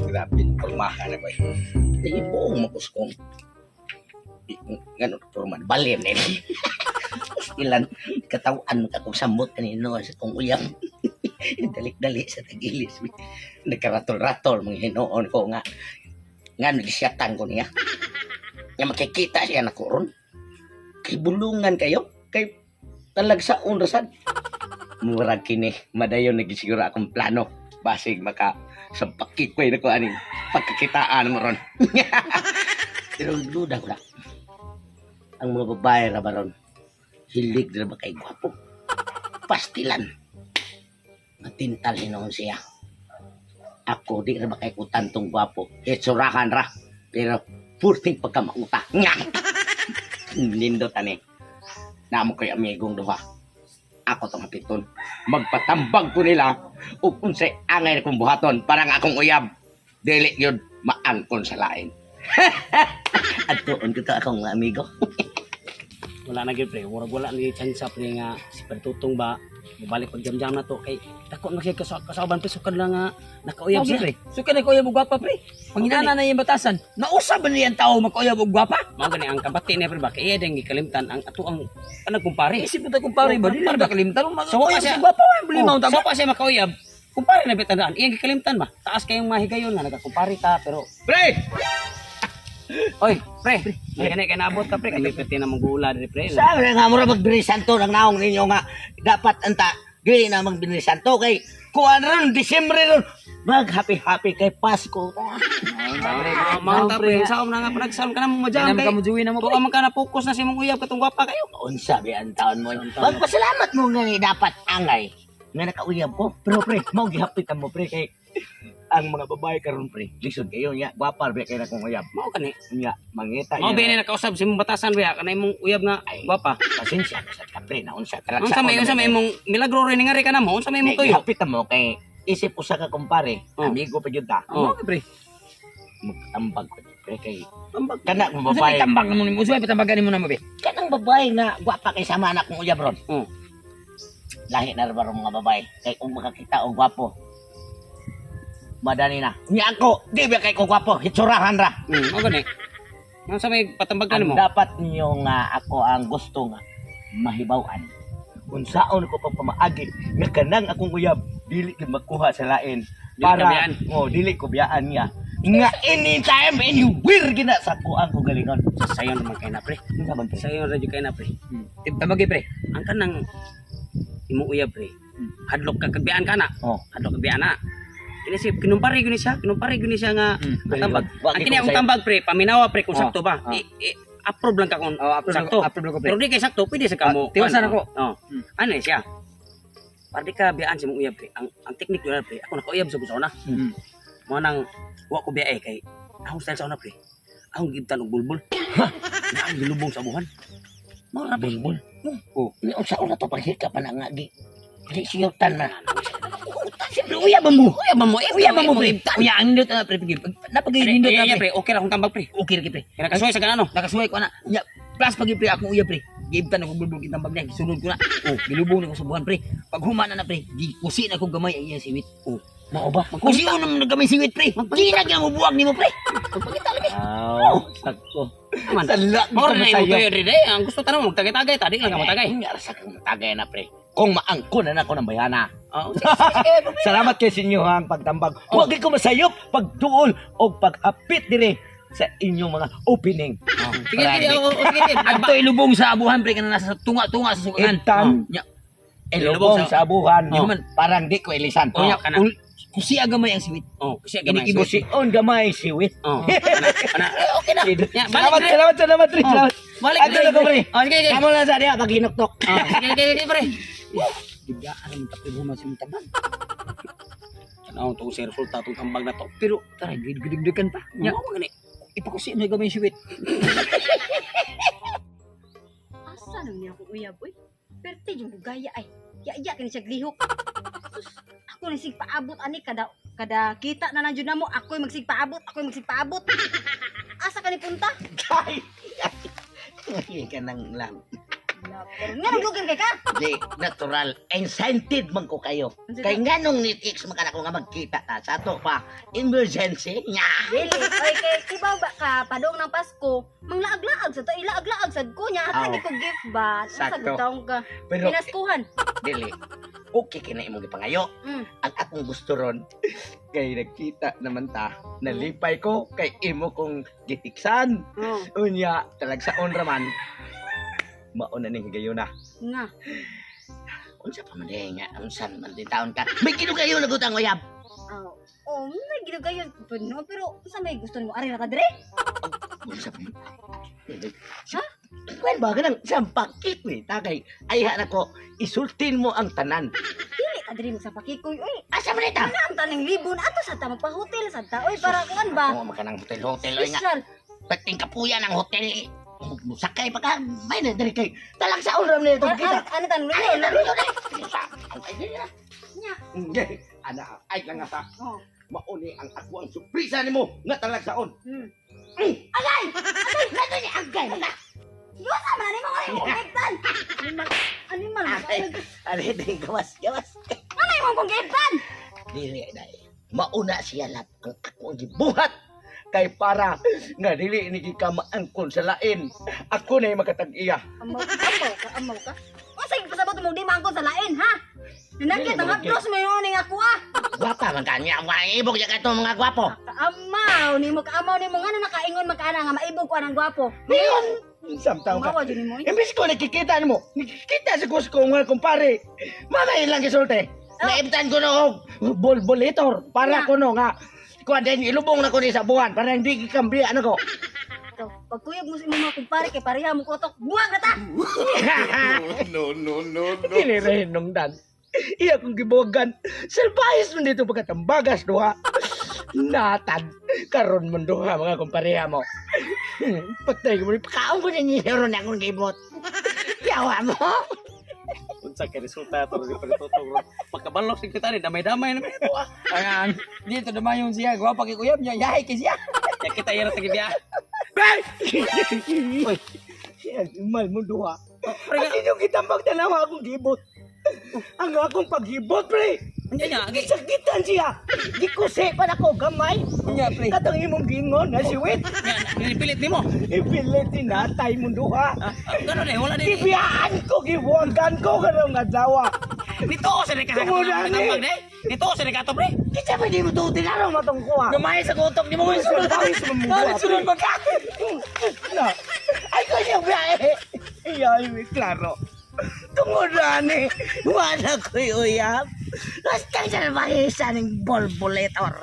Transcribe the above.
Grabe, pormahan na ko eh. Dahil buong makuskong. Ganun, pormahan. Balim na yun. Ilan, katawan ka kung samot kanino sa kong uyang. Dalik-dali sa tagilis. Nagkaratol-ratol, mga hinoon ko nga. Nga, nagisyatan ko niya. Nga makikita siya na koron. Kay bulungan kayo. Kay talagsaon rasan. Murag kini, madayon nagisiguro akong plano. Basig maka sa pakikoy na ko aning pagkakitaan mo ron. Pero duda ko na. Ang mga babae na ba ron? Hilig na ba kay gwapo? Pastilan. Matintal hinoon siya. Ako di na ba kay kutantong gwapo? Itsurahan ra. Pero purting pagkamauta. Nindot ani. Namo ko'y amigong duha. Ako tong hapiton. Magpatambag ko nila ug unsay angay na kong buhaton parang akong uyab. Dili yun maangkon sa lain. At doon ko to akong amigo. Wala na gyud pre, wala ni chance pre nga si Pertutong ba mabalik pag jam-jam na to kay dako na siya kasaban pre sukad lang nga nakauyab siya pre. Sukad na ko yung gwapa pre. Panginana na yung batasan. Nausa ba niyan tao magkuyab og gwapa? Mao gani ang kabati ni pre ba kay iya ding gikalimtan ang ato ang kumpare. Isip mo ta kumpare ba? Dili ba kalimtan mo So, magkuyab kasi- sa gwapa wa bili mo ta. So pa siya makauyab. Kumpare na bitandaan, iya gikalimtan ba? Taas kayong mahigayon nga nagkakumpare ka pero Pre! oy, pre, may gani kay naabot ka pre kay piti na manggula diri pre. Sabi nga mura magbinisanto ng naong ninyo nga dapat anta dili na magbinisanto kay kuan ron Disyembre ron mag happy kay Pasko. Mao pre, sa na nga panagsam ka na mo Diyan jam ka kay. mo juwi na mo. Tuwa man ka na focus na si mong uyab katong gwapa kayo. Unsa bi ang taon mo? Magpasalamat mo nga ni dapat angay nga nakauyab ko. Pero pre, mao gihapitan mo pre kay ang mga babae karon pre. Lisod kayo nya, gwapar ba kay nakong uyab. Mao kani. Nya mangita Mao bini nakausab si mong batasan ba kanay mong uyab nga gwapa. Pasensya sa ka pre na unsa Unsa may imong milagro rin nga rin ka na mo, unsa may imong tuyo. Gihapitan mo kay isip usa ka kumpare, Oh. amigo pa jud ta. Oh. pre. Magtambag ko pre kay kana mo Usa babae. may tambang mo ni usa may tambagan mo na mo be. Kanang babae nga gwapa kay sama anak kong uyab ron. Oh. Lahi na rin ba ron mga babae? Kay kung makakita og gwapo. Madani na. Nya ako, di ba kay ko gwapo? Hitsurahan ra. Mao gani. Unsa may patambagan Ang mo? dapat niyo nga ako ang gusto nga mahibaw-an. Unsaon ko pang pamaagi nga kanang akong uyab dili gid magkuha sa lain Dili ka biyaan. dili ko biyaan niya. Nga anytime anywhere gina sa kuan ko galingon. Sayon naman kay na pre. Unsa man pre? Sayon ra jud kay na pre. Tambagi pre. Ang kanang imong uyab pre. Hadlok ka kagbiyaan ka na. Oh. Hadlok kagbiyaan na. Inisip kinumpare guni siya nga ang tambag. Wag Ang ko kini akong sa'yo. tambag pre, paminawa pre kung Oh, sakto ba. oh. Approve lang ka kung sakto. Approve ko pre. Pero di kay sakto, pwede sa kamo. tiwasan ako. Oh. Ano siya? Para di ka biyaan si mong uyab pre. Ang technique yun pre, ako nakauyab sa una. Mo nang wa ko biya kay akong style sa una pre. Akong gibtan og bulbul. Na ang gilubong sa buhan. Mo na bulbul. Oh, ni unsa una to paghika pa na nga gi. Dili siyutan na. Siyempre uyab mo. Uyab mo, Uya mo pre. Uya ang nindot na pre. Napagi nindot na pre. pre. Okay ra akong tambag pre. Okay ra pre. Kaya nakasuway sa ganano. Nakasuway ko na. Ya, plus pagi pre akong uya pre. Gibtan ako bulbul kitang bag niya. Gisulod ko na. Oh, gilubong na ko sa buwan pre. Pag humana na pre, gikusi na ko gamay ay iya siwit. Oh, Mao ba? kusi unom na gamay siwit pre. Ginag mo buwag nimo pre. Magpakita lagi. Sakto. Man. Tala, More na masayo. imo tuyo rin Ang gusto tanong magtagay-tagay, tadi lang ka matagay. Nga sa kang tagay na pre. Kung maangkon na ako ng bayana. Oh, Salamat kay sinyo ang pagtambag. Huwag ko masayop pagtuol o paghapit dire sa inyong mga opening. sige, sige. Adto ilubong sa abuhan pre kana nasa tunga-tunga sa sukan. Intan, Nya, ilubong sa abuhan. Oh. Parang di ko ilisan. Oh, kana. kusi gamay ang siwit. Oh, kasi Gani gamay. Ibo si on gamay siwit. Oh. Ana. Okay na. Ya, Salamat, balik, salamat, salamat, pre. Oh. Salamat. Balik Ato na ko, pre. Oh, sige, sige. Kamu lang sa diya pag hinuktok. Oh, sige, pre. Bigyan mo tapos mo sa tabang. Ano to sa resulta tong tambag na to. Pero tara gidig-gidigan pa. Nya, Mo gani. ipakusi na gamay siwit. Asa nang niya akong uyab, boy? Perte yung gaya ay. Ya-ya kini siya glihok. Sus, ako na sigpaabot ani kada kita na lang jud namo. Ako'y magsigpaabot, Asa ka ni punta? Ay, ka nang lang. Nga naglugin kay ka. Di, natural. Incentive man ko kayo. Kay nga nung nitix man ko nga magkita ta sa to pa. Emergency nya. Dili, oy kay kibaw ba ka padong ng Pasko, manglaag-laag sa to, ilaag-laag sad ko nya, Aw. hatag ko gift ba? Sa Sakto. taong ka. Pero Pinaskuhan. dili. Okay kina imong gipangayo. Mm. Ang akong gusto ron kay nagkita naman ta. Nalipay ko kay imo kong gitiksan. Oh, Unya, talagsaon raman. Mauna ning gayuna. nga. Unsa pa man din nga, unsan man din taon ka. May kinugayo na gutang uyab. Oh, oh, may ginugayon no, pero sa may gusto nimo ari ra ka dire? Unsa pa man. Ha? Kwan ba ganang sampakit ni tagay. Ayha na ko, isultin mo ang tanan. Dili ka dire mo sa pakikoy. Oy, Asa man ita? ang tanang libo na ato sa ta magpa-hotel sa ta. Oy, para kuan ba? Oo, makanang hotel-hotel oy nga. Special. Pating kapuya ng hotel. Sakay pa ka, may na dali kay. Talang sa ulam na ito kita. Ano tanong Ay, libo? lalo yun eh. Ay, dili na. Nya. Hindi. Ana, ay lang nga ta. Oh. Mauni ang ako ang surpresa nimo nga talagsaon. Hmm. Agay! Agay! Nato ni agay na! Yusa man nimo ay kongkektan. Animal. Agay! Ari din gawas, gawas. Ano yung kongkektan? Dili na mauna siya lap ang ako ang gibuhat kay para nga dili ni gikamaangkon sa lain. Ako na makatag-iya. Amaw ka. O sige pasabot mo di mangkon sa lain ha. Nanakit ang hapdos mo yung ning ako ah. Gwapa man kanya, maibog ya kato mga gwapo. Kaamaw nimo nga na nakaingon magkana nga maibog ko ang gwapo. Ngayon, samtang ka. Mawa jud nimo. Imbis ko nakikita nimo, nakikita sa kusko nga kumpare. Mamay lang gisulti. Naibtan ko no bolbolitor para Nga. ko no nga kuan din ilubong na ko ni sa buwan para hindi gikambi ano ko. Ito, pagkuyog mo sa imong mga kumpare kay pareha mo kotok. Buwag na ta. No. Kinirahin nung dan. Iya kong gibuwagan. Salbayas man dito pagkatambagas duha. Natad. Karon man duha mga kumpareha mo. Patay ko mo. Pakaon ko niya na akong gibot. Yawa mo. Unsa kay resulta to di pagtutog. Pagkabalok sekretary damay-damay na ito ah. Ayan, dito naman yung siya. Gawa pakikuyab niya. Yahay kay siya. Ya kita ira tagi biya. Uy. Mal mo duha. Kasi yung kitambag na naman akong gibot. Ang akong paghibot, pre. Unya nya agi. Sakitan siya. Gikusi pa na ko gamay. Unya, pre. Katang imong gingon na siwit. Nilipilit nimo. Ipilit tinatay mo duha. Gano na wala ni. Ibiyaan ko, gibuwagan ko karong adlaw. Nito sa ni kahit Tumulan, tambag de. Nito sa ni kato pre. Kita pa di mo to tinarong matong kuha. Gamay sa gutok ni mo Ay, sunod. pawis mo mo. Ay, sunod magkakit. Na. Ay, ko siya biyahe. Iyay, may klaro. Tungurani. Wala ko'y uyab. Basta siya mahisa ng bolbolator.